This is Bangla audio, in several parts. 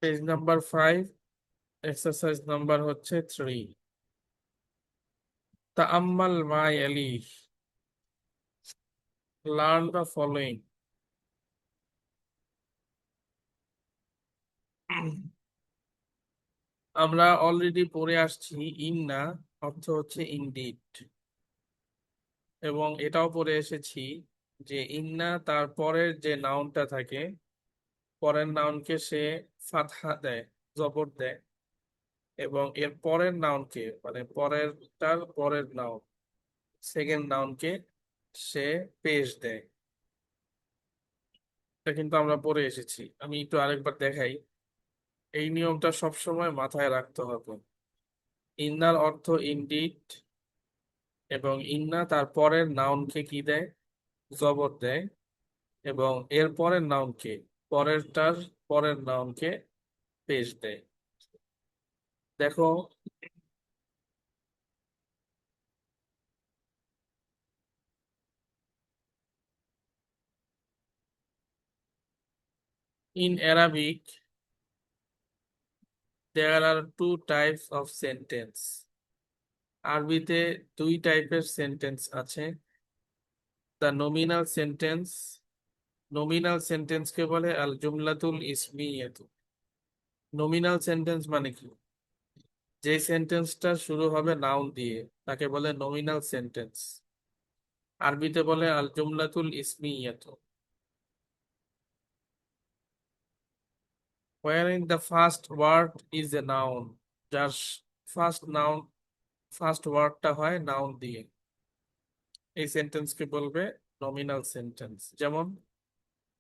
পেজ নাম্বার 5, এক্সারসাইজ নাম্বার হচ্ছে 3। তাআম্মাল মা ইয়ালি, লার্ন দ্য ফলোইং। আমরা অলরেডি পড়ে আসছি ইন্না অর্থ হচ্ছে ইনডিড, এবং এটাও পড়ে এসেছি যে ইন্না তার পরের যে নাউনটা থাকে, পরের নাউনকে সে ফাতহা দেয়, জবর দেয়, এবং এর পরের নাউনকে মানে পরেরটার পরের নাউন, সেকেন্ড নাউনকে সে পেশ দেয়। এটা কিন্তু আমরা পড়ে এসেছি, আমি একটু আরেকবার দেখাই। এই নিয়মটা সবসময় মাথায় রাখতে হবে। ইন্নার অর্থ ইনডিড, এবং ইন্না তার পরের নাউনকে কি দেয়, জবর দেয়, এবং এর পরের নাউনকে, পরেরটার পরের নাউনকে পেশ দেয়। দেখো, in Arabic there are two types of sentence. আরবিতে দুই টাইপের সেন্টেন্স আছে। দ্য নমিনাল সেন্টেন্স, নমিনাল সেন্টেন্সকে বলে আল জুমলাতুল ইসমিয়াতু। নমিনাল সেন্টেন্স মানে কি? যে সেন্টেন্সটা শুরু হবে নাউন দিয়ে তাকে বলে নমিনাল সেন্টেন্স। আরবিতে বলে আল জুমলাতুল ইসমিয়াতু। wherein the first word is a noun, যার ফার্স্ট নাউন, ফার্স্ট ওয়ার্ডটা হয় নাউন দিয়ে, এই সেন্টেন্সকে বলবে নমিনাল সেন্টেন্স। যেমন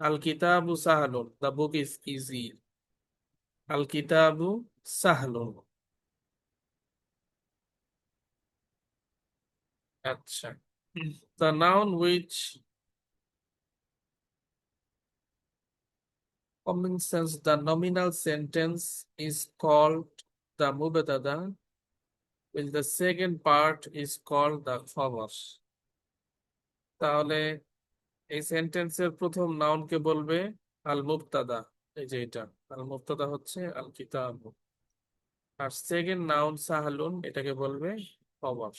আল কিতাবু সাহলুন, দ্য বুক ইজ ইজি। আল কিতাবু সাহলুন। আচ্ছা, the noun which contains the nominal sentence is called the mubtada, while the second part is called the khabar. তাহলে এই সেন্টেন্সের প্রথম নাউনকে বলবে আল মুবতাদা, এই যে এটা আল মুবতাদা হচ্ছে আল কিতাব, আর সেকেন্ড নাউন সাহালুন এটাকে বলবে খবর।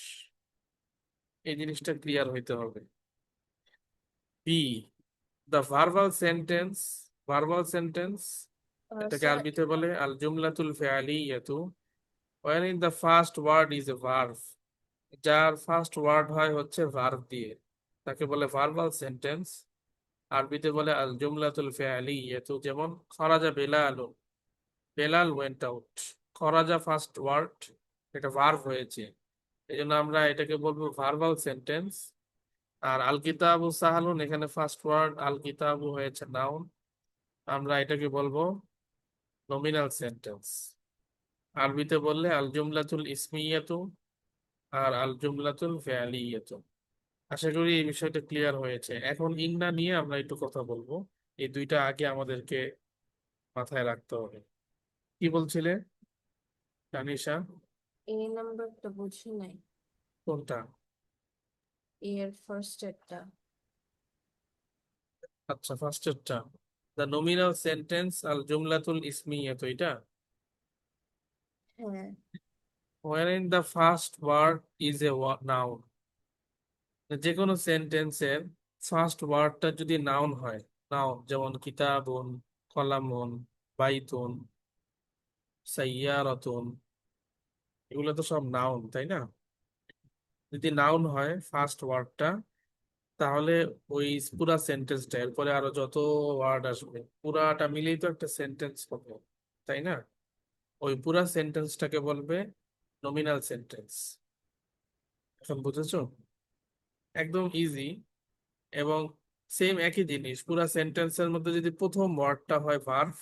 এই জিনিসটা ক্লিয়ার হইতে হবে। B, the verbal sentence, verbal sentence এটাকে স্যার, আরবিতে বলে আল জুমলাতুল ফিআলিয়াতু, wherein the first word is a verb, যার ফার্স্ট ওয়ার্ড হয় হচ্ছে ভার্ব দিয়ে, তাকে বলে ভার্বাল সেন্টেন্স। আরবিতে বলে আল জুমলাতুল ফিআলিয়াতু। যেমন খরাজা বেলালুন, বেলাল ওয়েন্ট আউট। খরাজা ফার্স্ট ওয়ার্ড, এটা ভার্ব হয়েছে, এই জন্য আমরা এটাকে বলবো ভার্বাল সেন্টেন্স। আর আল কিতাবু সাহালুন, এখানে ফার্স্ট ওয়ার্ড আল কিতাবু হয়েছে নাউন, আমরা এটাকে বলবো নমিনাল সেন্টেন্স। আরবিতে বললে আল জুমলাতুল ইসমিয়াতু আর আল জুমলাতুল ফিআলিয়াতু। আশা করি এই বিষয়টা ক্লিয়ার হয়েছে। এখন ইন্না নিয়ে আমরা একটু কথা বলবো। এই দুইটা আগে আমাদেরকে মাথায় রাখতে হবে। কি বলছিলে তানিশা? এই নাম্বারটা বুঝি নাই। কোনটা? এর ফার্স্ট একটা। আচ্ছা, ফার্স্টেরটা, দ্য নমিনাল সেন্টেন্স আল জুমলাতুল ইসমিয়া, তো এটা হ্যাঁ। wherein the first word is a noun। যে কোনো সেন্টেন্সের ফার্স্ট ওয়ার্ডটা যদি নাউন হয়, নাউন যেমন কিতাবুন, কলামুন, বাইতুন, সাইয়ারাতুন, এগুলো তো সব নাউন, তাই না? যদি নাউন হয় ফার্স্ট ওয়ার্ডটা, তাহলে ওই পুরা সেন্টেন্সটা এরপরে আরো যত ওয়ার্ড আসবে পুরাটা মিলেই তো একটা সেন্টেন্স হবে, তাই না? ওই পুরা সেন্টেন্সটাকে বলবে নমিনাল সেন্টেন্স। এখন বুঝেছো? একদম ইজি। এবং সেম একই জিনিস, পুরা সেন্টেন্সের মধ্যে যদি প্রথম ওয়ার্ডটা হয় ভার্ব,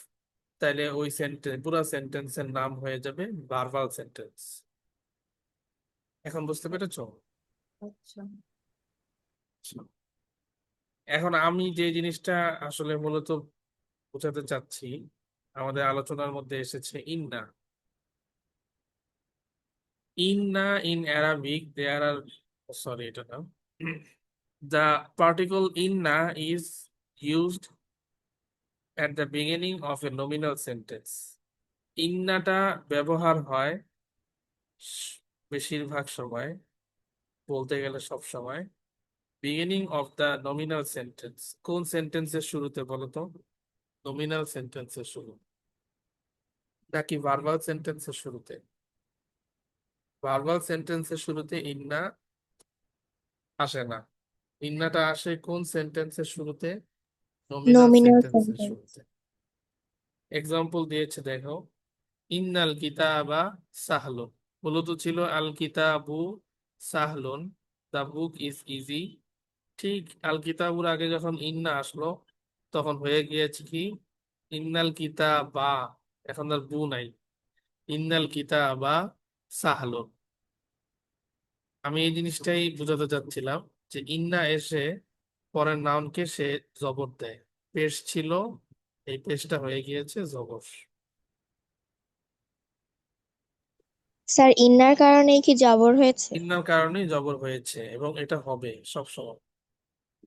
তাহলে ওই সেন্টেন্স, পুরা সেন্টেন্সের নাম হয়ে যাবে ভার্বাল সেন্টেন্স। এখন বুঝতে পেরেছো? আচ্ছা। আচ্ছা। এখন আমি যে জিনিসটা আসলে মূলত বোঝাতে চাচ্ছি, আমাদের আলোচনার মধ্যে এসেছে ইন্না। ইন্না in Arabic there are, sorry এটা না, the particle inna is used at the beginning of a nominal sentence. ইন্নাটা ব্যবহার হয় বেশিরভাগ সময়, বলতে গেলে সব সময়, beginning of the nominal sentence. কোন সেন্টেন্সের শুরুতে বলো তো? নমিনাল সেন্টেন্সের শুরু নাকি ভার্বাল সেন্টেন্সের শুরুতে? ভার্বাল সেন্টেন্সের শুরুতে ইন্না আসে না। ইন্নাটা আসে কোন সেন্টেন্সের শুরুতে? নমিনাল nominal সেন্টেন্সের sentence. শুরুতে। এক্সাম্পল দিয়েছে দেখো, ইন্নাল কিতাবা সাহলুন। মূলত ছিল আল কিতাবু সাহলুন, দা বুক ইজ ইজি। ঠিক আল কিতাবুর আগে যখন ইন্না আসলো তখন হয়ে গিয়েছে কি? ইন্নাল কিতাবা। এখন আর বু নাই, ইন্নাল কিতাবা সাহলুন। আমি এই জিনিসটাই বোঝাতে চাচ্ছিলাম যে ইন্না এসে পরের নাউনকে সে জবর দেয়। পেশ ছিল, এই পেশটা হয়ে গিয়েছে জবর। স্যার ইন্নার কারণেই কি জবর হয়েছে? ইন্নার কারণেই জবর হয়েছে এবং এটা হবে সবসময়।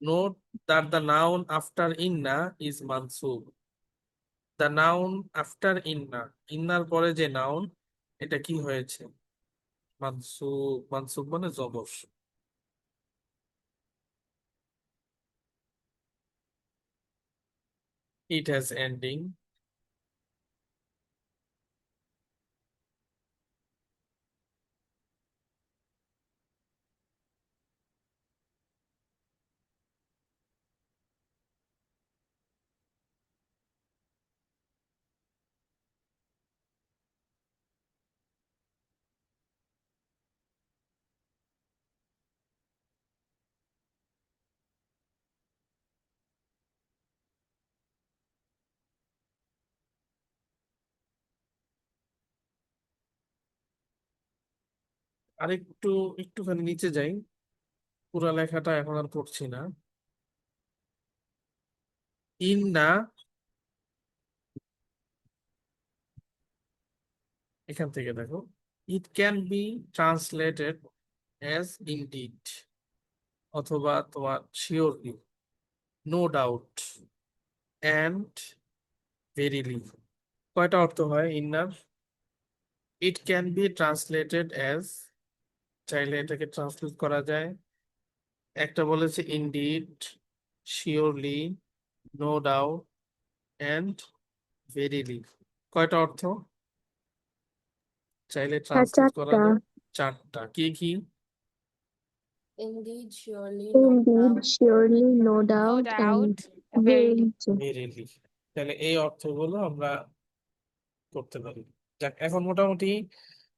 Note that the noun after inna is mansub. The noun after inna, inner পরে যে নাউন, এটা কি হয়েছে? মানসুব। মানসুব মানে জবর। It has ending. আরেকটু একটুখানি নিচে যাই, পুরা লেখাটা এখন আর পড়ছি না। ইন্না, এখান থেকে দেখো, it can be translated as indeed, অথবা তোমার surely, no doubt, and verily. কয়টা অর্থ হয় ইন্নার? It can be translated as, চাইলে এটাকে ট্রান্সলেট করা যায়। একটা বলেছে indeed, surely, no doubt, and verily. কয়টা অর্থ চাইলে স্যার ট্রান্সলেট করা চারটা। যায়? চারটা। কি কি? Indeed, surely, no Indeed, doubt, surely, no No doubt, and doubt, very verily. true. Verily. তাহলে এই অর্থগুলো আমরা করতে পারি। যাক, এখন মোটামুটি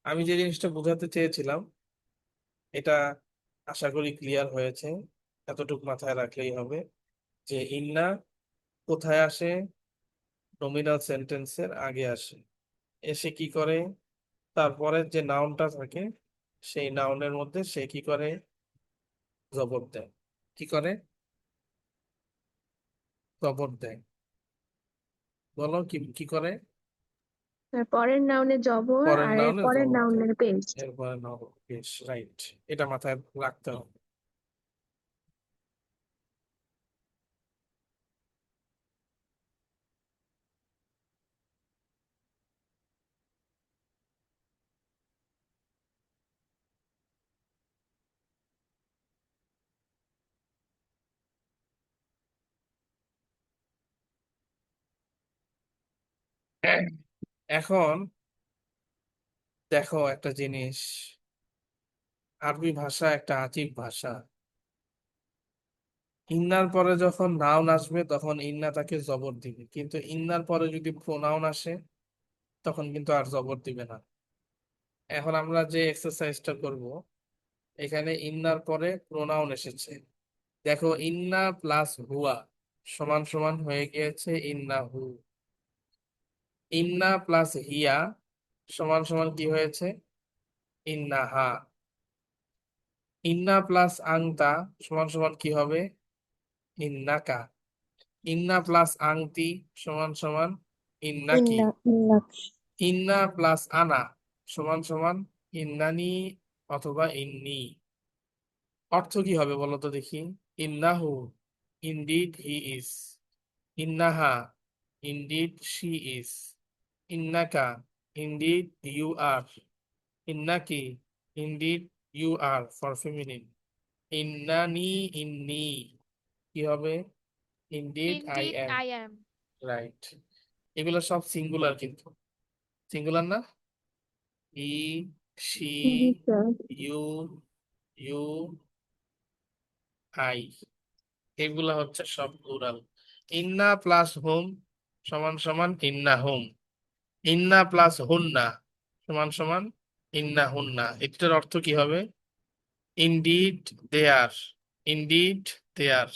আমি যে জিনিসটা বোঝাতে চেয়েছিলাম এটা আশা করি ক্লিয়ার হয়েছে। এতটুকু মাথায় রাখলেই হবে যে ইন্না কোথায় আসে? নমিনাল সেন্টেন্সের আগে আসে। এসে কি করে? তারপরে যে নাউনটা থাকে সেই নাউনের মধ্যে সে কি করে? জবর দেয়। কি করে? জবর দেয়। বলো কি কি করে? স্যার পরের নাউনে জবর পরের আর এর নাউনে পরের জবর দেয়, নাউনের পেস্ট। এরপরে নাউন। বেশ, রাইট, এটা মাথায় রাখতে হবে। এখন দেখো একটা জিনিস, আরবি ভাষা একটা আজীব ভাষা। ইন্নার পরে যখন নাউন আসবে তখন ইন্না তাকে জবর দিবে, কিন্তু ইন্নার পরে যদি প্রোনাউন আসে তখন কিন্তু আর জবর দিবে না। এখন আমরা যে এক্সারসাইজটা করব, এখানে ইন্নার পরে প্রোনাউন এসেছে। দেখো, ইন্না প্লাস হুয়া সমান সমান হয়ে গিয়েছে ইন্না হু। ইন্না প্লাস হিয়া সমান সমান কি হয়েছে? ইন্না হা। ইন্না প্লাস আংতা সমান সমান কি হবে? ইন্নাকা। ইন্না প্লাস আংতি সমান সমান ইন্নাকি। ইন্না। ইন্না প্লাস আনা সমান সমান ইন্নানি অথবা ইন্নি। অর্থ কি হবে বলো তো দেখি? ইন্নাহু, ইনডিড হি ইজ। ইন্নাহা, ইনডিড শি ইজ। ইন্নাকা, ইনডিড ইউ আর। ইন্না কি? Indeed you are for feminine. ইন্নানি ইন্নি কি হবে? Indeed I Indeed, am. I am. Right. এগুলো সব সিঙ্গুলার, কিন্তু সিঙ্গুলার না। ই, শি, জি স্যার। ইউ, ইউ, আই, এগুলা হচ্ছে সব প্লুরাল। ইন্না প্লাস হোম সমান সমান ইন্না হোম। ইন্না প্লাস হুন্না সমান সমান ইন্না হুন্না। এটার অর্থ কি হবে? Indeed there, indeed there,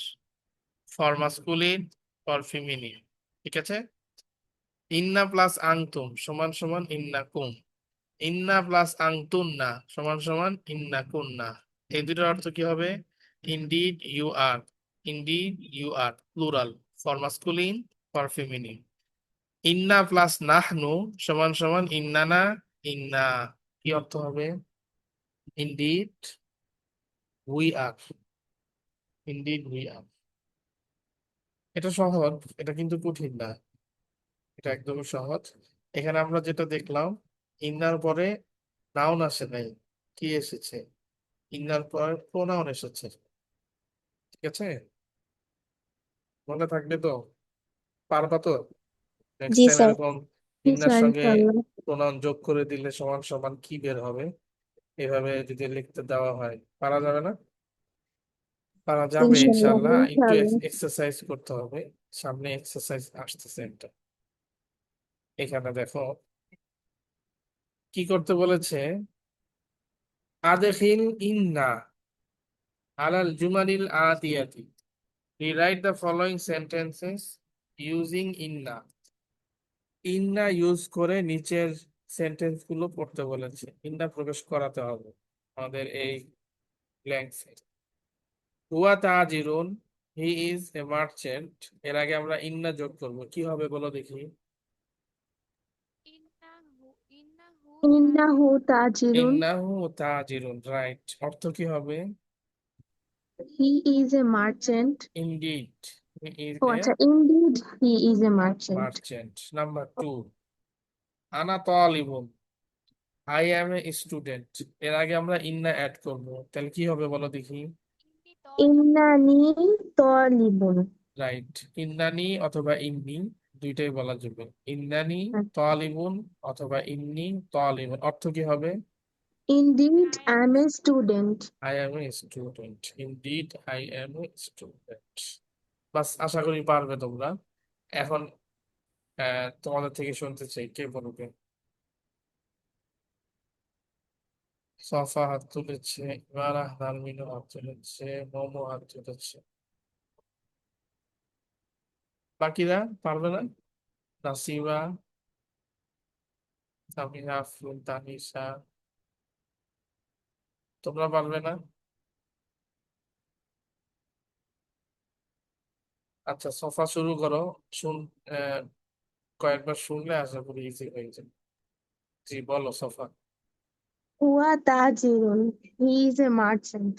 for masculine, for feminine. ঠিক আছে। ইন্না প্লাস আংতুম সমান সমান ইন্না কুম। ইন্না প্লাস আংতুন্না সমান সমান ইন্না কুন্না। এই দুটোর অর্থ কি হবে? Indeed you are, indeed you are plural, for masculine, for feminine. ইন্না প্লাস নাহনু সমান সমান ইন্নানা, ইন্না। কি অর্থ হবে? Indeed we are, indeed we are. এটা সহজ, এটা কিন্তু কঠিন না, এটা একদমই সহজ। এখানে আমরা যেটা দেখলাম, ইন্নার পরে নাউন আসে নাই, কি এসেছে? ইন্নার পর প্রোনাউন এসেছে। ঠিক আছে, মনে থাকবে তো? পারবা তো? নেক্সট জি টাইম স্যার। এরকম জি ইন্নার স্যার সঙ্গে ইনশাআল্লাহ। প্রোনাউন যোগ করে দিলে সমান সমান কি বের হবে, এভাবে যদি লিখতে দেওয়া হয়, পারা যাবে না? পারা যাবে ইনশাআল্লাহ ইনশাল্লাহ। একটু ইনশাআল্লাহ। এক্সারসাইজ করতে হবে। সামনে এক্সারসাইজ আসতেছে একটা। এখানে দেখো কি করতে বলেছে। আদখিল ইন্না আলাল জুমালিল আতিয়াতি। Rewrite the following sentences using inna. ইন্না ইউজ করে নিচের সেন্টেন্স গুলো পড়তে বলেছে। ইন্না প্রবেশ করাতে হবে আমাদের এই ব্ল্যাঙ্কসে। হুয়া তাজিরুন, হি ইজ এ মার্চেন্ট। এর আগে আমরা ইন্না যোগ করব, কি হবে বলো দেখি। Innahu ইন্নাহু tajirun. তাজিরুন। ইন্নাহু তাজিরুন, রাইট। অর্থ কি হবে? He is a merchant. Indeed he is ও এ আচ্ছা, indeed he is a merchant. Merchant. Number 2, আনা তালিবুন, আই অ্যাম এ স্টুডেন্ট। এর আগে আমরা ইন্না অ্যাড করব, তাহলে কি হবে বলো দেখি। Inni talibun. ইন্নানি তালিবুন। রাইট। ইন্নানি অথবা ইন্নি দুইটাই বলা যাবে। ইন্নানি তালিবুন অথবা ইন্নি তালিবুন, অর্থ কি হবে? Indeed I I am am a a student. Student. I am a student, indeed I am a student. বাস, আশা করি পারবে তোমরা। এখন তোমাদের থেকে শুনতে চাই, কে বলবে। সফা হাত তুলেছে, ইমারা নারমিনও হাত তুলেছে, মোমো হাত তুলেছে। বাকিরা পারবে না? নাসিবা, সামিয়া, আফরুন, তানিশা, তোমরা পারবে না? আচ্ছা, সফা শুরু করো। শুন, আহ, কয়েকবার শুনলে আশা করি ইজি হয়ে যাবে। জি বলো সফা। হুয়া তাজিরুন, হি ইজ এ মার্চেন্ট।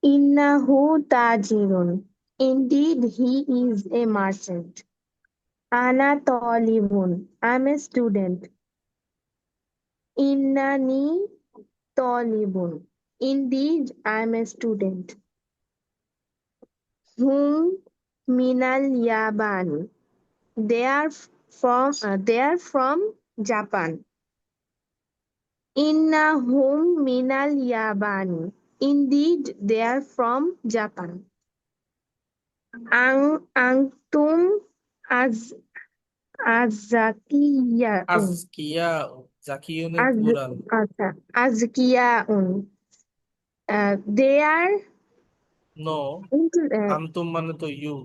ইন্নাহু তাজিরুন, indeed he is a merchant. আনা তালিবুন, আই এম এ স্টুডেন্ট। ইন্নানি তালিবুন, indeed I am a student. Hmm মিনাল ইয়াবানি, they are from Japan. Innahum minal Yabani. Indeed, they are from Japan. Antum az azkiyaun. আজকিয়া, জাকিউনের Az প্লুরাল। আচ্ছা, azkiyaun. They are no, into আনতুম মানে তো ইউ।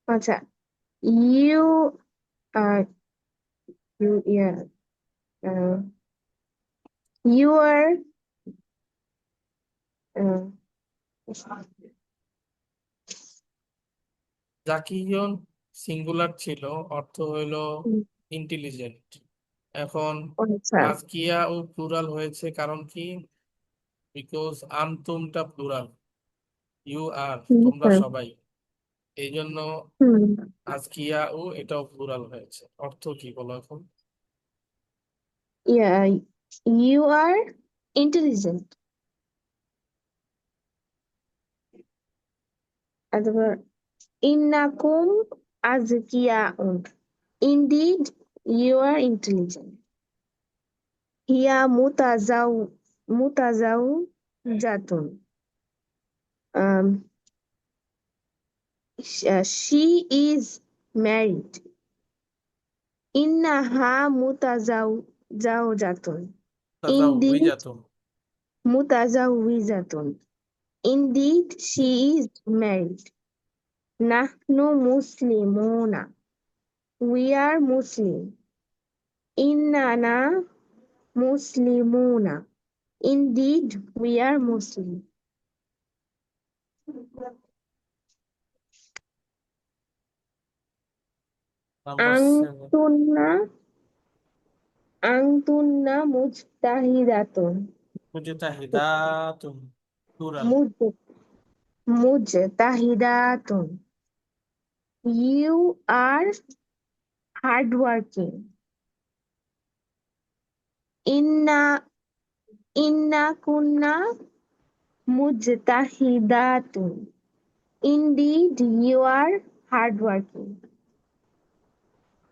আচ্ছা, you uh, you yeah uh, you are uh, জাকিউন সিঙ্গুলার ছিল, অর্থ হইলো ইন্টেলিজেন্ট। এখন আচ্ছা। আজকিয়া ও প্লুরাল হয়েছে কারণ কি? বিকজ আনতুমটা প্লুরাল, ইউ আর তোমরা হুম সবাই, এই জন্য হুম আজকিয়া ও এটাও প্লুরাল হয়েছে। অর্থ কি বলো এখন? Yeah, you are intelligent. অথবা innakum azkiyaun. Indeed, you are intelligent. Hiya mutazawjatun. Um, she is married. Innaha mutazawjatun. Indeed, তাজাউইজাতুন mutazawwijatun. Indeed, she is married. Nahnu muslimuna. We are Muslim. Innana muslimuna. Indeed, we are Muslim. Number 7 Antunna Antunna mujtahidatun. মুজতাহিদাতুন plural Muj- Mujtahidatun. You are hardworking. Inna Inna kunna mujtahidatun. Indeed, you are hardworking.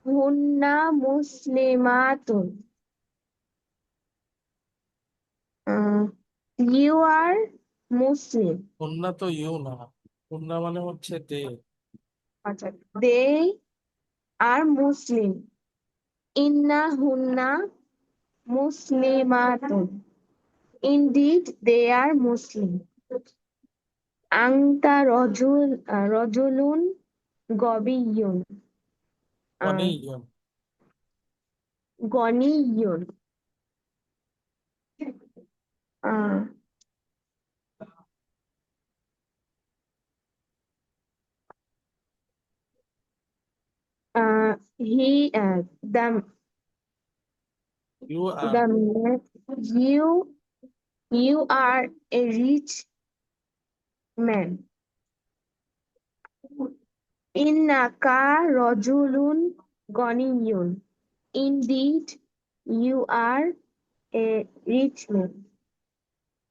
Hunna muslimatun. You are Muslim. হুন্না তো ইউ না, হুন্না মানে হচ্ছে দে। আচ্ছা, they are Muslim. Inna hunna muslimatun. Indeed, they are Muslim. Anta rajulun gabiyun. গনিয়ুন Ganiyun. Uh, the you are the you are a rich man. Innaka rajulun ganiyun. Indeed, you are a rich man.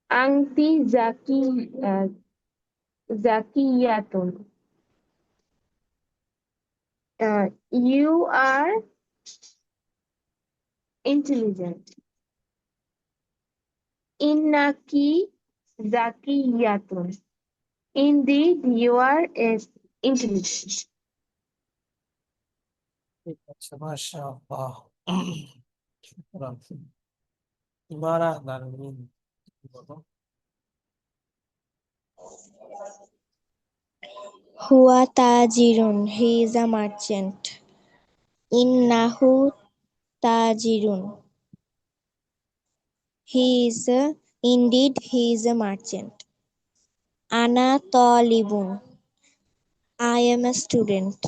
Anti zakiyatun. You are intelligent. Innaki zakiyatun. Indeed, you are intelligent. ঠিক আছে, মাশাআল্লাহ। শুকরান। ইবারা দারমিন বলো। Huwa tajirun. He is a merchant. Innahu tajirun. Indeed he is a merchant. Ana talibun. I am a student.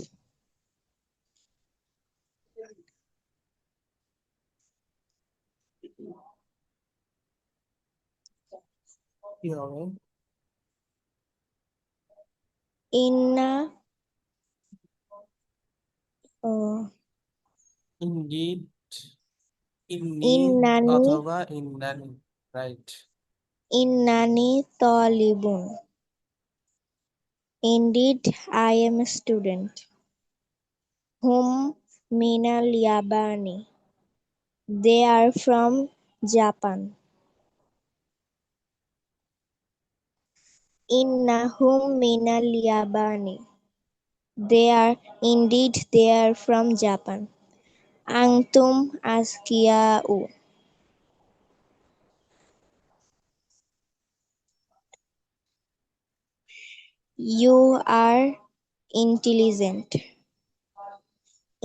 কি হবে? Inna uh, ইনডিড, ইন্নি innani অথবা ইন্নানি, right. innani talibun. Indeed I am a student. Hum minal yabani. They are from Japan. Innahum minal yabani. They are from Japan. Antum azkiya'u. You are intelligent.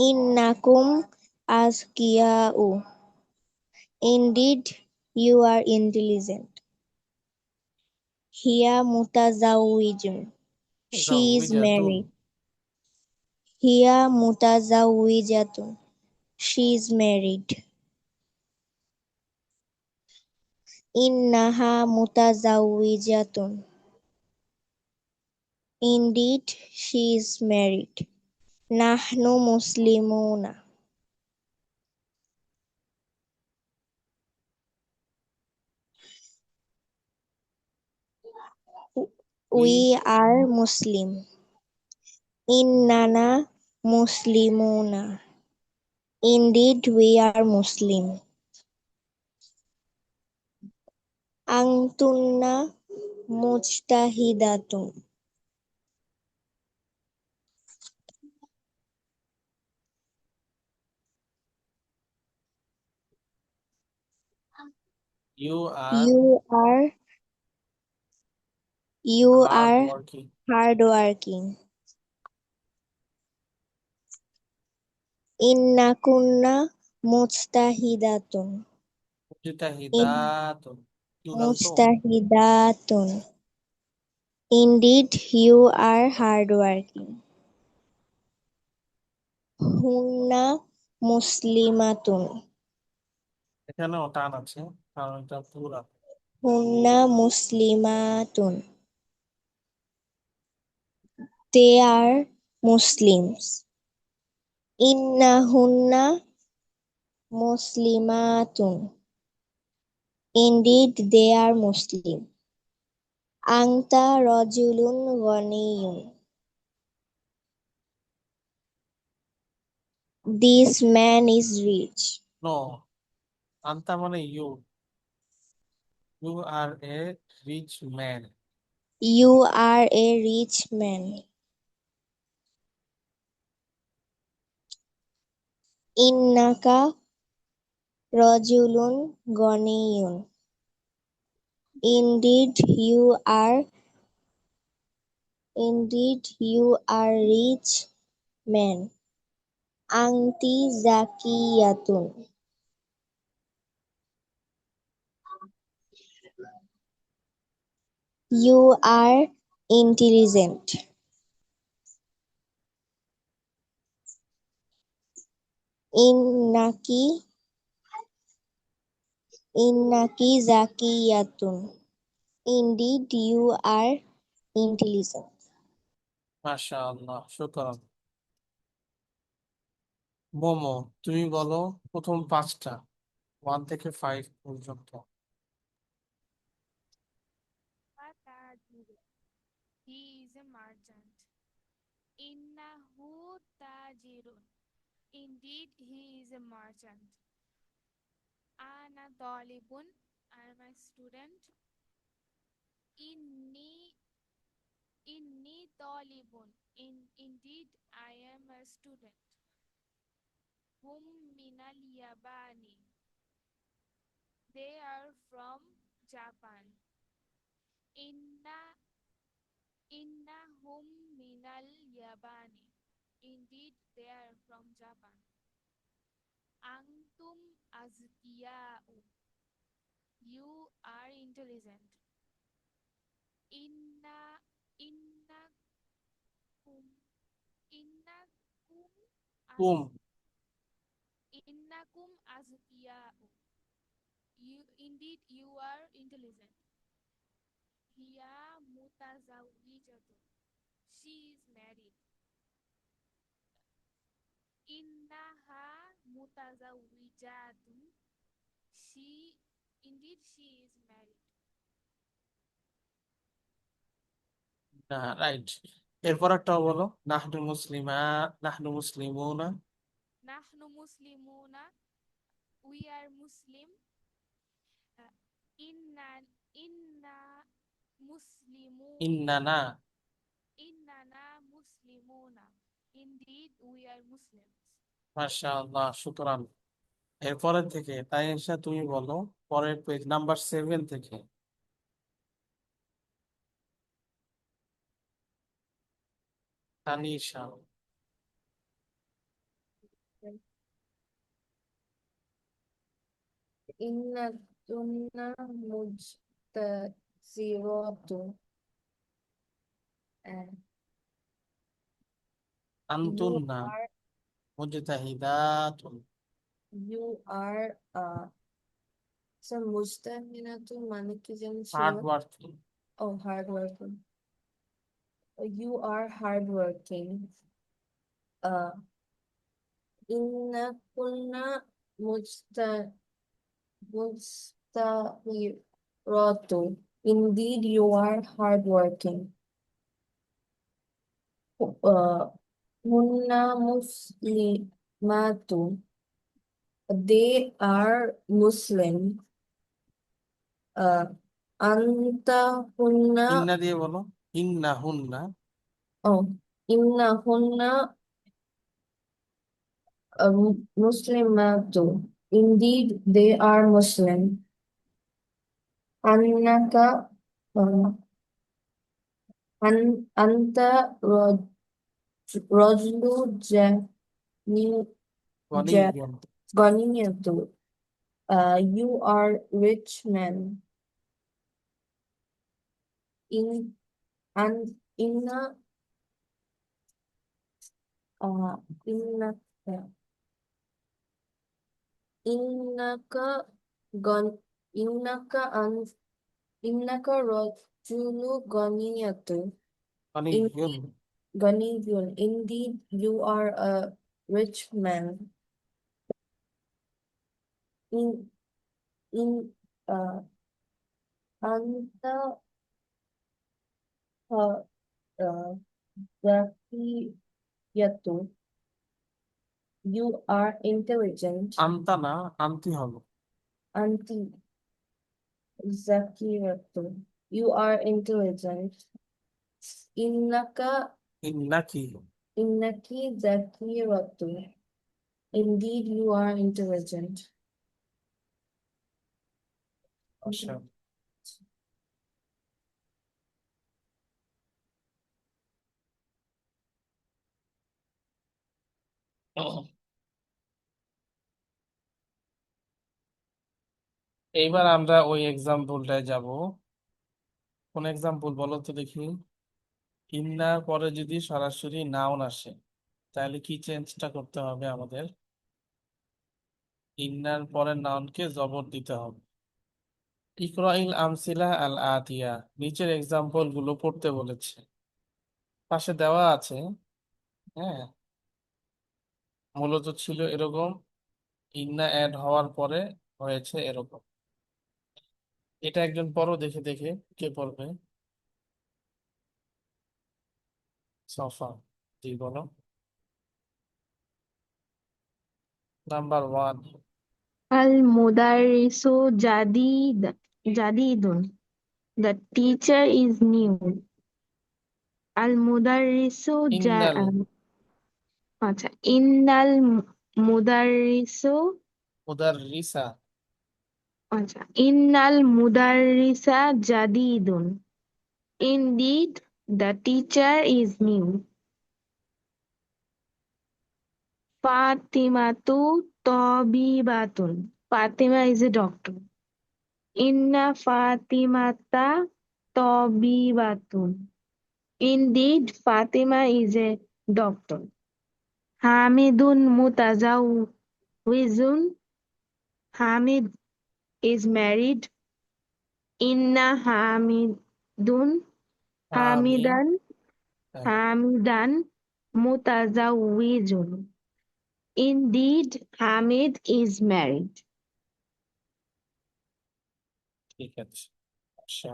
Innakum azkiya'u. Indeed, you are intelligent. Hiya mutazawwijun. She is মুতাজাউইজাতুন married. Hiya mutazawwijatun. She is married. Innaha mutazawwijatun. Indeed, she is married. Nahnu muslimuna. We are Muslim. Innana Muslimuna. Indeed, we are Muslim. Antunna mujtahidatun. You are You are hardworking. hardworking. Innakunna mujtahidatun. মুজতাহিদাতুন প্লুরাল তো Mujtahidatun. Indeed, you are hardworking. Hunna muslimatun. এখানেও টান আছে কারণ এটা plural Hunna muslimatun. They are Muslims. Innahunna muslimatun. Indeed, they are Muslim. Anta rajulun ghaniyun. This man is rich. No আন্তা মানে you you are a rich man You are a rich man. Innaka rajulun ghaniyun. Indeed, you are rich man. Anti zakiyatun. You are intelligent. Innaki zakiyatun. Indeed, you are intelligent. মাশাআল্লাহ শুকরান মোমো তুমি বলো প্রথম 5টা 1 থেকে 5 পর্যন্ত Fatajir. He is a merchant. Innahu tajirun. Indeed, he is a merchant. Ana talibun. I am a student. Inni talibun. Indeed, I am a student. Hum minal Yabani. They are from Japan. Innahum minal Yabani. Indeed, they are from Japan. Antum azkiya'u. You are intelligent. Innakum কুম Innakum azkiya'u. Indeed, you are intelligent. Hiya mutazawwijatun. She is married. Innaha mutazawwijatun. Indeed, she is married. না রাইট এরপর একটা বলো নাহনু মুসলিমুনা Nahnu muslimuna. We are Muslim. Inna muslimun. ইন্নানা Innana muslimuna. Indeed, we are Muslims. মাশাআল্লাহ শুকরান এরপরের থেকে তাই এসে তুমি বলো পরের পেজ নাম্বার 7 থেকে Tanisha Innatunna mujtaziratu. And আন্তুন্না মুজতাহিদাতুন you are so mujtahidatu মানে কি জানি ছিল? Hard working Oh, hardworking. You are hardworking. Innakunna mujtahiratu. Indeed, you are hardworking. hunna muslimatu. They are Muslim. Anta hunna. ইন্না দিয়ে বলো, ইন্না হুন্না। Oh, inna hunna muslimatu. Indeed, they are Muslim. Annaka uh, anta rajulu গনিয়ুন। ganiyatu. You are rich man. In and inna uh, inna innaka gon innaka rajulu ganiyatu. গনিয়ুন। Ganiyun. Indeed, you are a rich man. In anta zakiyatu. You are intelligent. আনতা না, আনতি হবে। Anti zakiyatu. You are intelligent. Innaka ইন্নাকি। innaki zakiyatu. Indeed, you are intelligent. আচ্ছা, এইবার আমরা ওই এক্সাম্পলটায় যাব। কোন এক্সাম্পল বলো তো দেখি। ইন্নার পরে যদি সরাসরি নাউন আসে, তাহলে কি চেঞ্জটা করতে হবে আমাদের? ইন্নার পরে নাউনকে জবর দিতে হবে। ইকরাইল আমসিলা আল আতিয়া, নিচের এক্সাম্পল গুলো পড়তে বলেছে, পাশে দেওয়া আছে। হ্যাঁ, মূলত ছিল এরকম, ইন্না অ্যাড হওয়ার পরে হয়েছে এরকম। এটা একজন পড়ো দেখে দেখে, কে পড়বে? সফা, জি বলো। Number 1। Al-mudarrisu jadidun. The teacher is new. Al-mudarrisu ইন্নাল আচ্ছা, ইন্নাল মুদাররিসু মুদাররিসা। আচ্ছা, ইন্নাল মুদাররিসা জাদিদুন। Indeed, the teacher is new. Fatimatu tabibatun. Fatima is a doctor. Inna Fatimata tabibatun. Indeed, Fatima is a doctor. Hamidun mutazawwizun. Hamid is married. Inna Hamidun আমি Hamidan mutazawwijun. Indeed, Hamid is married. ঠিক আছে। আচ্ছা,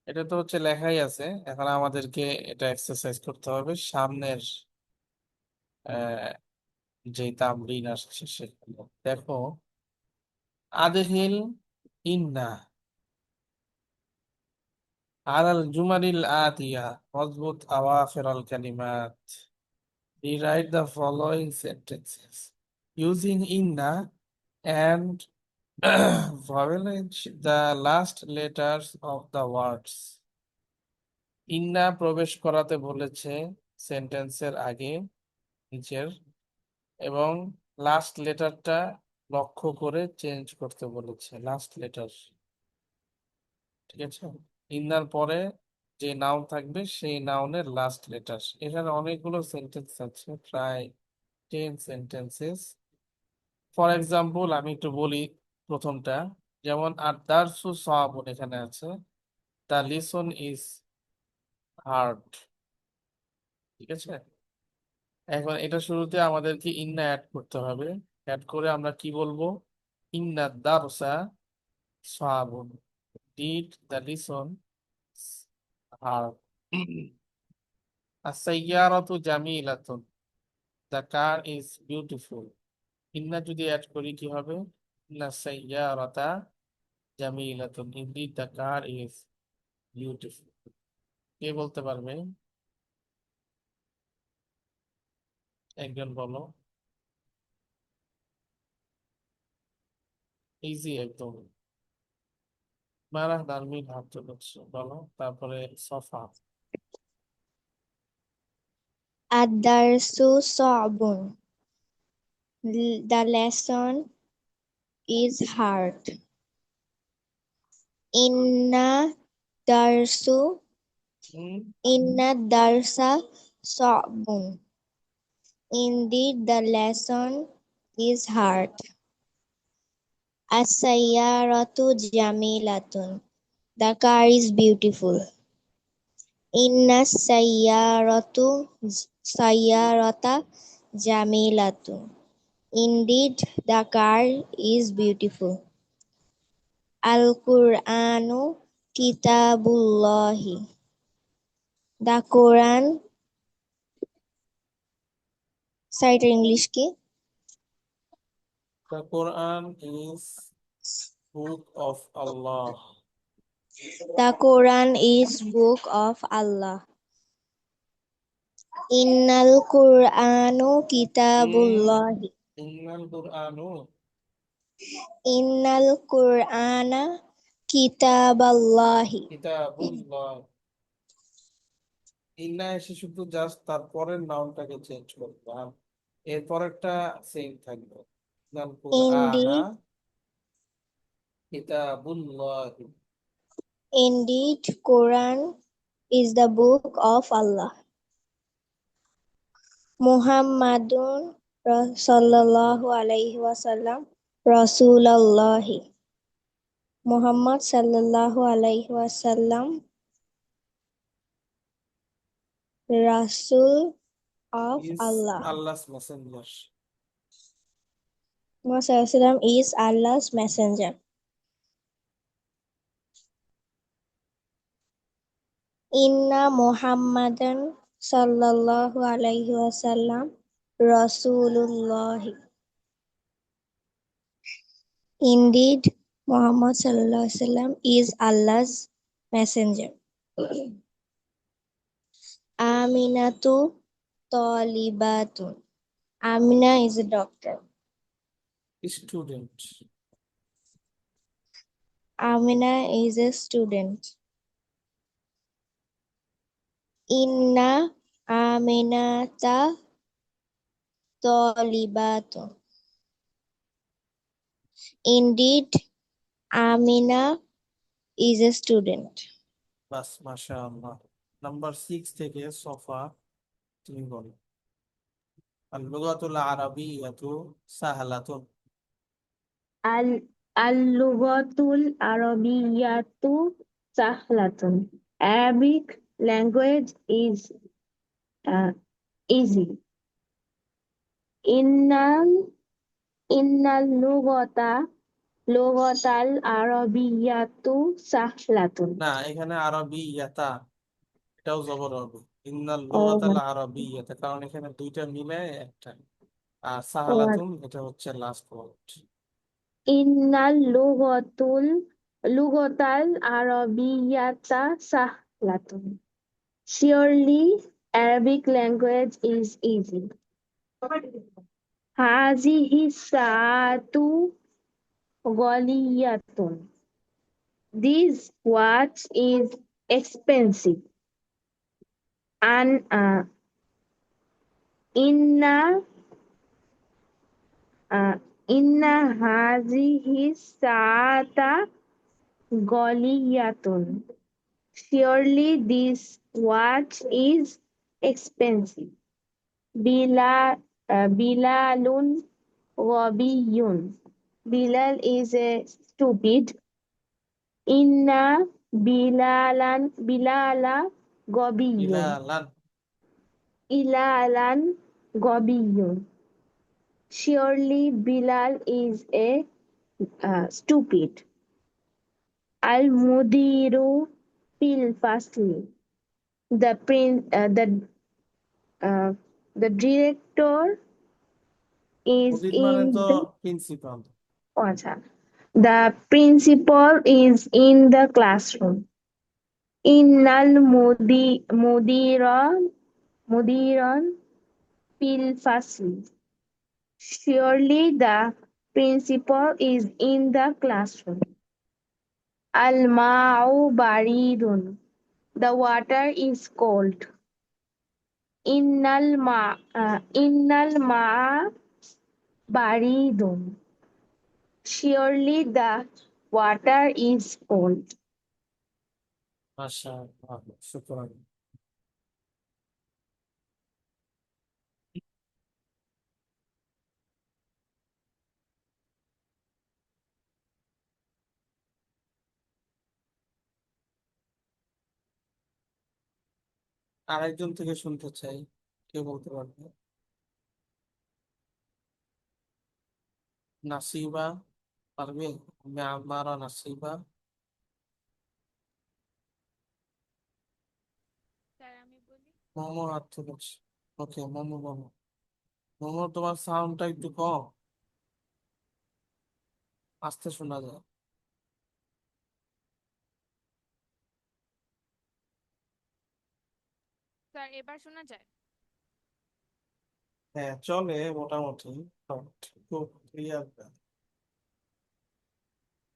এটা তো হচ্ছে লেখাই আছে, এখন আমাদেরকে এটা এক্সারসাইজ করতে হবে। সামনের আহ, যে তামরিন আসছে সেগুলো দেখো। আদখিল ইন্না আলাল জুমারিল আতিয়া মজবুত আওয়াখিরাল কালিমাত। Rewrite the following sentences using inna and vowelage the last letters of the words. ইন্না প্রবেশ করাতে বলেছে সেন্টেন্সের আগে, নিচের, এবং লাস্ট লেটারটা লক্ষ্য করে চেঞ্জ করতে বলেছে, লাস্ট লেটার। ঠিক আছে, ইন্নার পরে যে নাউন থাকবে সেই নাউনের লাস্ট লেটার। এখানে অনেকগুলো সেন্টেন্স আছে, প্রায় 10 সেন্টেন্সেস। ফর এক্সাম্পল আমি একটু বলি প্রথমটা, যেমন আদ-দারসু সাওয়াবুন এখানে আছে, দ্য লিসন ইজ হার্ড। ঠিক আছে, এখন এটা শুরুতে আমাদেরকে ইন্না অ্যাড করতে হবে। অ্যাড করে আমরা কি বলবো? ইন্না দারসা সাওয়াবুন, indeed the lesson verb. as-sayyaratu jamilatun, the car is beautiful. ইন্না যদি অ্যাড করি কি হবে? ইন্না সাইয়ারাতা জামিলাতুন, indeed the car is beautiful. কে বলতে পারবে? একজন বলো। ইজি একদম। মারা নারমিন হাত তুলেছে, বলো। তারপরে Safa. Ad-darsu sa'bun. The lesson is hard. Inna darsu hmm, Inna darsa sa'bun. Indeed, the lesson is hard. As-sayyaratu jamilatun. The car is beautiful. Inna sayyarata jamilatun. Indeed, the car is beautiful. Al-Qur'anu kitabullahi. The Quran, site English ki. the Quran is book of Allah. The Quran is book of Allah. Innal Qur'anu kitabullahi. ইন্নাল কুরআনু, Innal Qur'ana kitaballahi. কিতাবুল্লাহ। ইন্না এসে শুধু জাস্ট তারপরের নাউনটাকে চেঞ্জ করবে, আর এরপরেরটা সেম থাকবে। ইন্নাল কুরআনা Indeed, কিতাবুল্লাহ। indeed, Quran is the book of Allah. Muhammadun sallallahu alaihi wasallam Rasulullahi. Muhammad sallallahu alaihi wasallam Rasul of Is Allah. Allah's messenger. Muhammad sallallahu alaihi wasallam is Allah's messenger. Inna Muhammadan sallallahu alaihi wasallam Rasulullahi. Indeed, Muhammad sallallahu alaihi wasallam is Allah's messenger. Aminatu Talibatun. Amina is a doctor. Student. Amina is a student. Inna Aminata Talibatun. Indeed, Amina is a student. বাস, মাশাআল্লাহ। নাম্বার 6 থেকে সফা, তুমি বলো। আল-লুগাতুল আরাবিয়াতু সাহলাতুন। Al-Lughatul Arabiyyatu Sahlatun. Arabic language is easy. Innal lughatal arabiyyatu sahlatun. না, এখানে আরাবিয়াতা, এটাও জবর হবে। ইন্নাল Oh, লুগাতাল আরাবিয়াতা, কারণ এখানে দুইটা মিলে একটা। আর oh, সাহালাতুন এটা হচ্ছে last word. Innal lughatal arabiyyata sahlatun. Surely Arabic language is easy. Hazihi saatu ghaliyatun. This watch is expensive. Inna inna hazihi saata ghaliyatun. Surely this watch is expensive. Bilalun ghabiyun. Bilal is a stupid. Inna bilala ghabiyun. ইলালান, Ilalan ghabiyun. Surely Bilal is a stupid. Al mudiru fil fasli. The prin uh, the director is মুদির in মানে তো the প্রিন্সিপাল। আচ্ছা the principal is in the classroom. Innal mudiran fil fasl. Surely the principal is in the classroom. Al ma'u baridun. The water is cold. Innal ma'a baridun. Surely the water is cold. মাশাআল্লাহ, শুকরান। আরেকজন থেকে শুনতে চাই, কে বলতে পারবে? নাসিবা পারবে? আমারা নাসিবা। স্যার আমি বলি। মোমো হাত তুলেছে। ওকে, মোমো মোমো মোমো, তোমার সাউন্ডটা একটু কম, আস্তে শোনা যায়। স্যার এবার শোনা যায়? হ্যাঁ, চলে মোটামুটি, খুব ক্লিয়ার।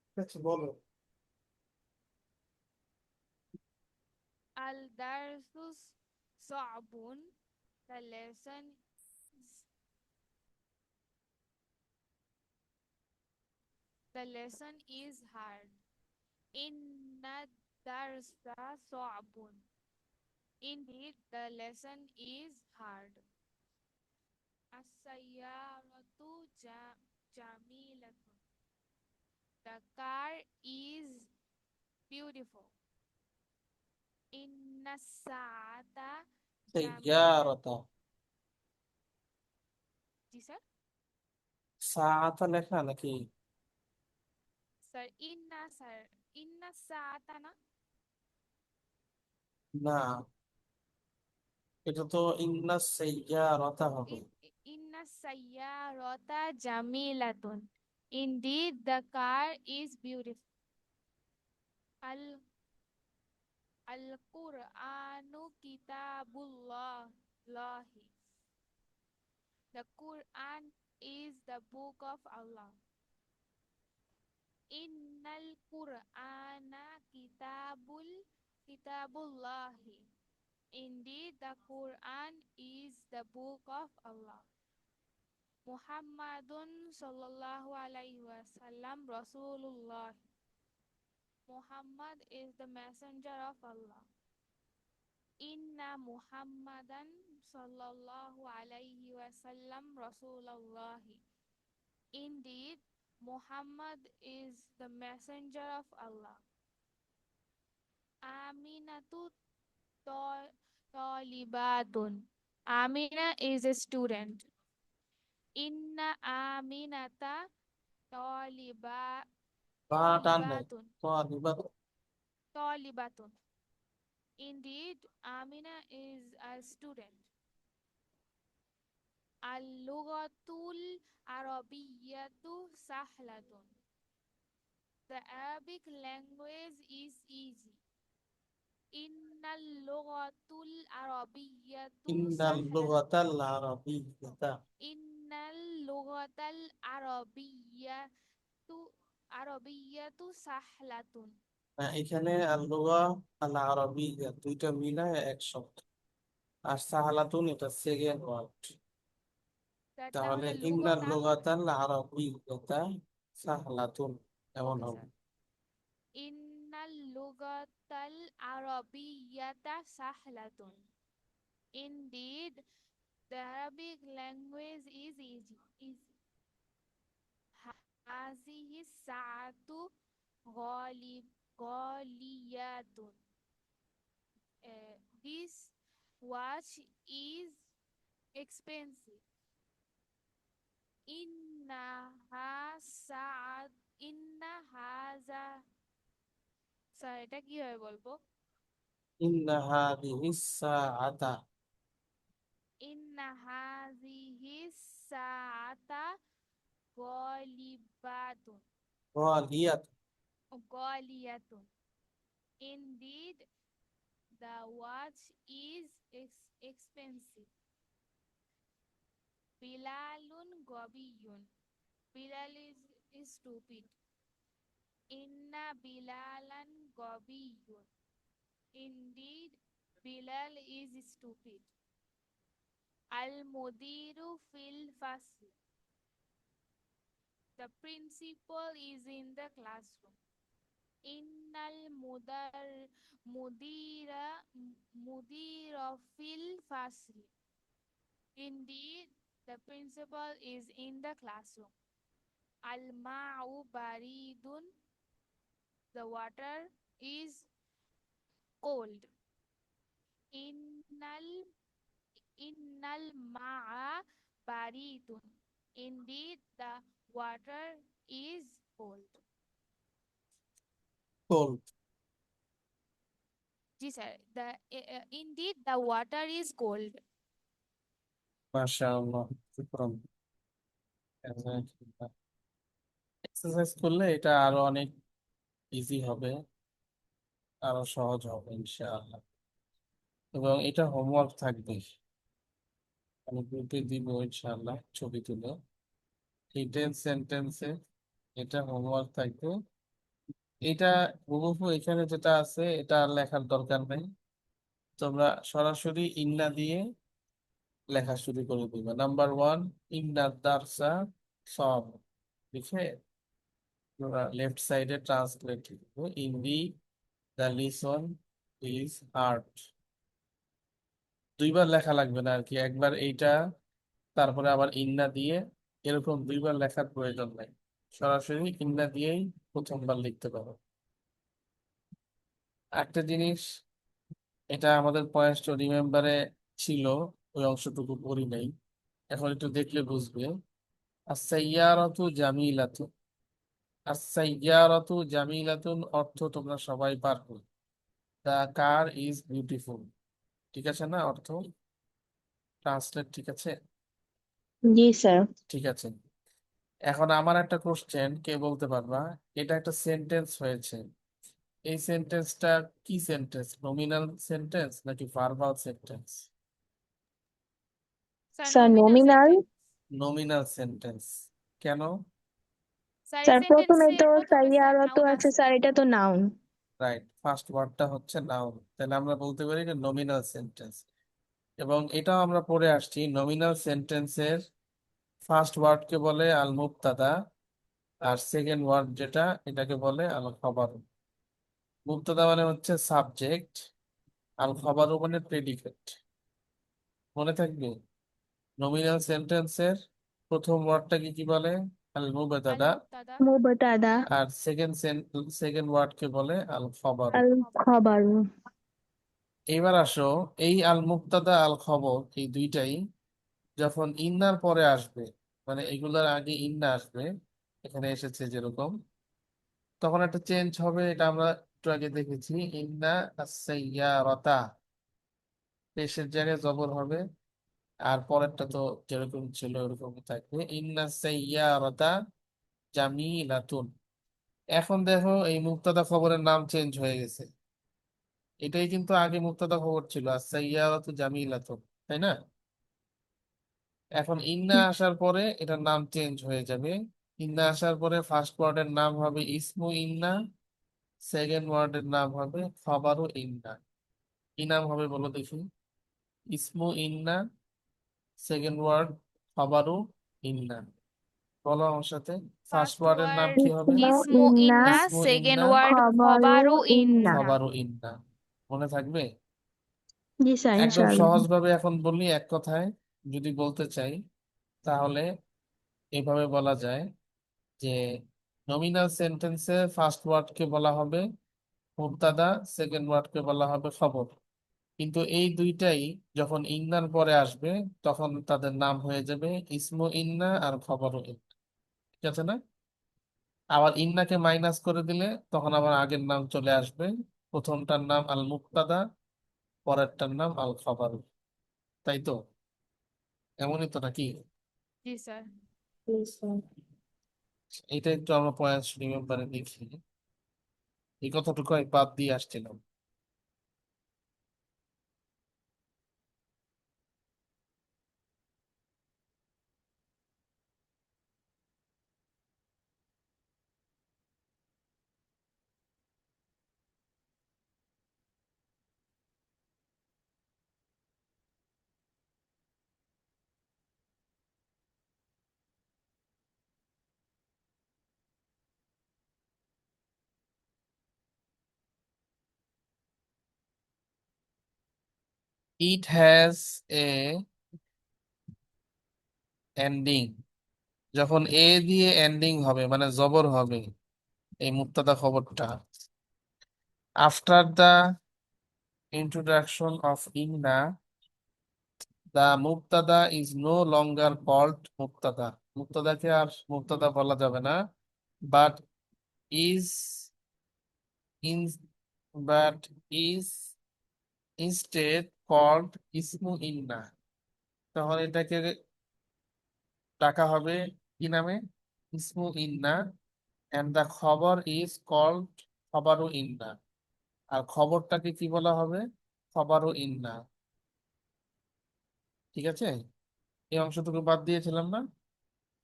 ঠিক আছে, বলো। আল দারসুস সাবুন, the lesson the lesson is hard. Inna darsa sabun. Indeed, the lesson is hard. As-sayyaratu jamilatun. The car is beautiful. Inna saata jamilatun. সাইয়ারাতা। G sir. সাআতা লেখা নাকি? স্যার ইন্না সাআতা না? না, এটা তো ইন্না সাইয়ারাতা হবে। Inna sayyarata jamilatun. Indeed, the car is beautiful. Al Al-Qur'anu Kitabullahi. The Quran is the book of Allah. Innal Qur'ana Kitabullahi. Indeed, the Quran is the book of Allah. Muhammadun sallallahu alaihi wasallam Rasulullah. Muhammad is the messenger of Allah. Inna Muhammadan sallallahu alaihi wasallam Rasulullah. Indeed, Muhammad is the messenger of Allah. Aminatu Talibatun. Amina is a student. Inna Aminata Taliba বা টান নাই, Talibatun. তো দিবা। Talibatun. Indeed, Amina is a student. Al-Lughatul Arabiyyatu Sahlatun. The Arabic language is easy. Innal Lughatul Arabiyyatu ইন্নাল Sahlatun. লুগাতাল আরাবিয়্যাতা। Innal Lughatal Arabiyyatu Sahlatun. এখানে আল লুগা আল আরাবিয়্যা দুইটা মিলায় এক শব্দ, আর সাহালাতুন এটা সেকেন্ড ওয়ার্ড। তাহলে তাহলে ইন্নাল লুগতা। লুগাতাল আরাবিয়্যাতা সাহালাতুন এমন ওকে হবে। Sir. Innal Lughatal Arabiyyata Sahlatun. Indeed, the Arabic language is easy. Hazihi Saatu Ghaliyatun. This watch is expensive. Inna haza. Sir এটা কিভাবে বলবো? ইন্না হাদিহিস সাআতা Inna hadhihi sa'ata ghalibatun. ghaliyat. Ghaliyatun. Indeed, the watch is expensive. Bilalun gobiyun. Bilal is stupid. Inna bilalan gobiyun. Indeed, Bilal is stupid. Al mudiru fil fasl. The principal is in the classroom. Innal mudira fil fasl. Indeed, the principal is in the classroom. Al ma'u baridun. The water is cold. Innal innal ma'a baridun. Indeed, the water is cold. Cold. Ji sir, indeed the water is cold. মাশাআল্লাহ, শুকরান। এক্সারসাইজ করলে এটা আরো অনেক ইজি হবে, আরো সহজ হবে ইনশাআল্লাহ। এবং এটা হোমওয়ার্ক থাকবে, আমি গ্রুপে দিব ইনশাআল্লাহ ছবি তুলে। এই টেন্স সেন্টেন্সে এটা হোমওয়ার্ক থাকবে। এটা হুবহু এখানে যেটা আছে এটা আর লেখার দরকার নেই, তোমরা সরাসরি ইন্না দিয়ে লেখা শুরু করে দিবে। নাম্বার 1, ইন্না দারসা সব লিখে তোমরা লেফট সাইডে ট্রান্সলেট লিখবো, ইন্দি দ্য লিসন ইজ আর্ট। দুইবার লেখা লাগবে না আর কি, একবার এইটা তারপরে আবার ইন্না দিয়ে, এরকম দুইবার লেখার প্রয়োজন নাই, সরাসরি ইন্না দিয়েই প্রথমবার লিখতে পারো। একটা জিনিস, এটা আমাদের পয়েন্টস রিমেম্বারে ছিল, ওই অংশটুকু পড়ি নাই, এখন একটু দেখলে বুঝবে। আস-সাইয়ারাতু জামিলাতুন, আস-সাইয়ারাতু জামিলাতুন অর্থ তোমরা সবাই পারবে। দ্য কার ইজ বিউটিফুল, ঠিক আছে না? অর্থ ট্রান্সলেট ঠিক আছে? জি স্যার। ঠিক আছে। এখন আমার একটা কোশ্চেন, কে বলতে পারবা? এটা একটা সেন্টেন্স হয়েছে, এই সেন্টেন্সটা কি সেন্টেন্স? নমিনাল সেন্টেন্স নাকি verbal sentence? Sir, sir nominal nominal. sentence. Nominal sentence. কেন? Sir, এই স্যার প্রথমে sentence তো প্রথমে স্যার সাইয়ারত noun আছে আছে। স্যার, এটা তো নাউন। রাইট, ফার্স্ট ওয়ার্ডটা হচ্ছে নাউন, তাহলে আমরা বলতে পারি যে নমিনাল সেন্টেন্স। এবং এটাও আমরা পড়ে আসছি, নমিনাল সেন্টেন্সের ফার্স্ট ওয়ার্ডকে বলে আল মুবতাদা, আর সেকেন্ড ওয়ার্ড যেটা এটাকে বলে আল খবর। মুবতাদা মানে হচ্ছে সাবজেক্ট, আল খবর মানে প্রেডিকেট। মনে থাকবে, নমিনাল সেন্টেন্সের প্রথম ওয়ার্ডটাকে কি বলে? আল আল মুবতাদা, মুবতাদা। মুবতাদা আর সেকেন্ড ওয়ার্ডকে বলে আল খবর। আল খবর। এবার আসো, এই আল মুবতাদা আল খবর এই দুইটাই যখন ইন্নার পরে আসবে, মানে এগুলার আগে ইন্না আসবে, এখানে এসেছে যেরকম, তখন একটা চেঞ্জ হবে। এটা আমরা একটু আগে দেখেছি, ইন্না আস-সাইয়ারাতা, পেশের জায়গায় জবর হবে, আর পরেরটা তো যেরকম ছিল ওরকম থাকবে, ইন্না সাইয়ারাতা জামিলাতুন। এখন দেখো এই মুবতাদা খবরের নাম চেঞ্জ হয়ে গেছে, এটাই কিন্তু আগে মুবতাদা খবর ছিল আস-সাইয়ারাতু জামিলাতুন, তাই না? এখন ইন্না আসার পরে এটার নাম চেঞ্জ হয়ে যাবে। ইন্না আসার পরে ফার্স্ট ওয়ার্ডের নাম হবে ইসমু ইন্না, সেকেন্ড ওয়ার্ডের নাম হবে খবরু ইন্না। কি নাম হবে বলো দেখি? ইসমু ইন্না, সেকেন্ড ওয়ার্ড খবরু ইন্না। বলো আমার সাথে, ফার্স্ট ফার্স্ট ওয়ার্ডের নাম ওয়ার্ড কি হবে? ইসমু ইসমু ইন্না ইন্না, ইসমু সেকেন্ড ইন্না, ওয়ার্ড খবরু খবারু ইন্না। ইন্না। খবরু ইন্না। মনে থাকবে? জি স্যার একদম ইনশাআল্লাহ। সহজভাবে এখন বলি, এক কথায় যদি বলতে চাই তাহলে এভাবে বলা যায় যে নমিনাল সেন্টেন্সে ফার্স্ট ওয়ার্ডকে বলা হবে মুবতাদা, সেকেন্ড ওয়ার্ডকে বলা হবে খবর। কিন্তু এই দুইটাই যখন ইন্নার পরে আসবে তখন তাদের নাম হয়ে যাবে ইসমু ইন্না আর খবর ইন্না, ঠিক আছে না? আবার ইন্নাকে মাইনাস করে দিলে তখন আবার আগের নাম চলে আসবে, প্রথমটার নাম আল মুবতাদা, পরেরটার নাম আল খাবার, তাই তো? এমনই তো নাকি? জি স্যার। Yes, sir. এটা একটু আমরা পয়েন্টস রিমেম্বারে দেখি, এই কথাটুকু আমি বাদ দিয়ে আসছিলাম। ইট হ্যাজ এ এন্ডিং, যখন এ দিয়ে এন্ডিং হবে মানে জবর হবে এই মুক্তাদা খবরটা, আফটার দ্য ইন্ট্রোডাকশন অফ ইন্না দ্য মুক্তাদা ইজ নো লঙ্গার কল্ড মুক্তাদা, মুক্তাদাকে আর মুক্তাদা বলা যাবে না, but is in but is instead called ইসমু ইন্না, তখন এটাকে ডাকা হবে কি নামে? ইসমু ইন্না, এন্ড দ্য খবর ইজ কল্ড খবরু ইন্না, আর খবরটাকে কি বলা হবে? খবরু ইন্না। ঠিক আছে, এই অংশটুকু বাদ দিয়েছিলাম না?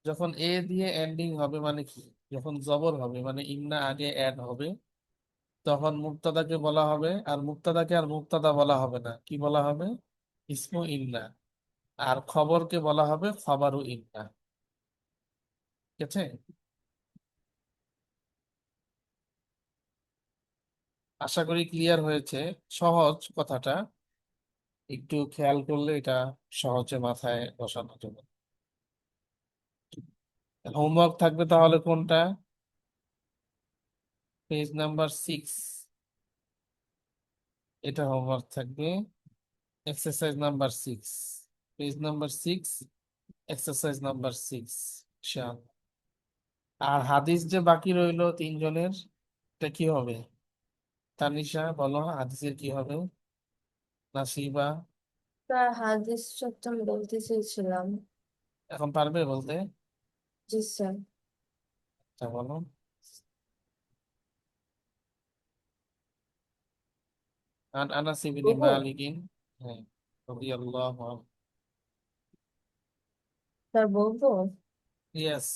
যখন এ দিয়ে এন্ডিং হবে মানে কি, যখন জবর হবে মানে ইন্না আগে অ্যাড হবে, তখন মুক্তাদাকে বলা হবে, আর মুক্তাদাকে আর মুক্তাদা বলা হবে না, কি বলা হবে? ইসমু ইন্না। আর খবরকে বলা হবে খবরু ইন্না। ঠিক আছে, আশা করি ক্লিয়ার হয়েছে। সহজ কথাটা, একটু খেয়াল করলে এটা সহজে মাথায় বসানো যাবে। হোমওয়ার্ক থাকবে তাহলে কোনটা? পেজ নাম্বার 6, এটা হোমওয়ার্ক থাকবে। Exercise number 6, page number 6, exercise number 6। আর হাদিস যে বাকি রইলো তিনজনের, এটা কি হবে? তানিশা বলো, হাদিসের কি হবে? নাসিবা স্যার হাদিস সপ্তম বলতে চেয়েছিলাম। এখন পারবে বলতে? জি স্যার। আচ্ছা বলো। عن أنس بن বলবো? مالك رضي الله عنه. স্যার বলবো? Yes.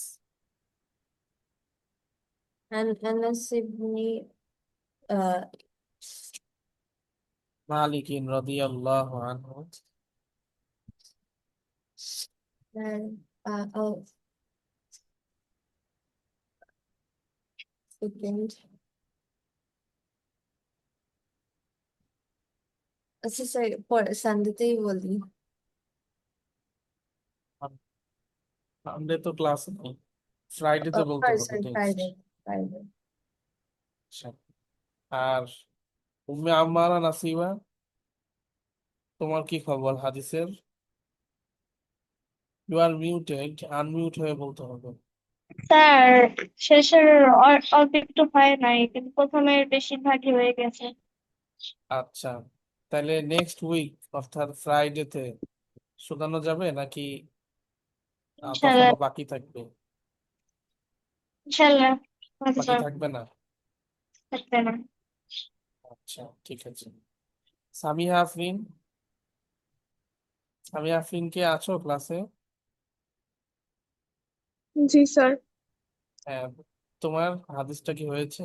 عن أنس بن آه مالك رضي الله عنه. أو second. আচ্ছা স্যার পরে সানডেতেই বলি। সানডে তো ক্লাস নেই, ফ্রাইডেতে বলতে সরি হবে সরি টেক্সট। ফ্রাইডে। ফ্রাইডে। আর উম্মে আম্মারা নাসিবা, তোমার কি খবর হাদিসের? ইউ আর মিউটেড, আনমিউট হয়ে বলতে হবে। স্যার শেষের অল্প একটু হয় নাই, কিন্তু প্রথমের বেশিরভাগই হয়ে গেছে। আচ্ছা, তাহলে নেক্সট উইক অর্থাৎ ফ্রাইডেতে শোনানো যাবে নাকি ইনশাল্লাহ। তখনও বাকি থাকবে? ইনশাল্লাহ। আচ্ছা বাকি স্যার, থাকবে না? থাকবে না। আচ্ছা ঠিক আছে। সামিহা আফরিন, সামিহা আফরিন কে আছো ক্লাসে? জি স্যার। হ্যাঁ, তোমার হাদিসটা কি হয়েছে?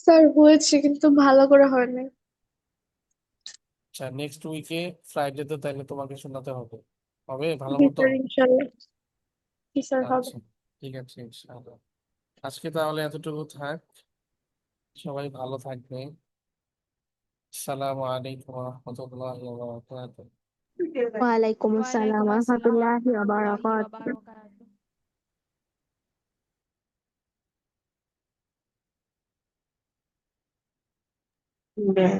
স্যার হয়েছে কিন্তু ভালো করে হয়নি। আচ্ছা, নেক্সট উইকে ফ্রাইডেতে তাহলে তোমাকে শোনাতে হবে, হবে ভালো জি মতো? স্যার ইনশাল্লাহ। জি স্যার হবে। আচ্ছা ঠিক আছে ইনশাআল্লাহ। আজকে তাহলে এতটুকু থাক, সবাই ভালো থাকবে। আসসালামু আলাইকুম ওয়া রাহমাতুল্লাহি ওয়া বারাকাতুহু। ওয়ালাইকুম আসসালাম ওয়ালাইকুম ওয়া আসসালাম ওয়া রাহমাতুল্লাহি ওয়া রাহমাতুল্লাহি ওয়া বারাকাতুহু। বারাকাতুহু।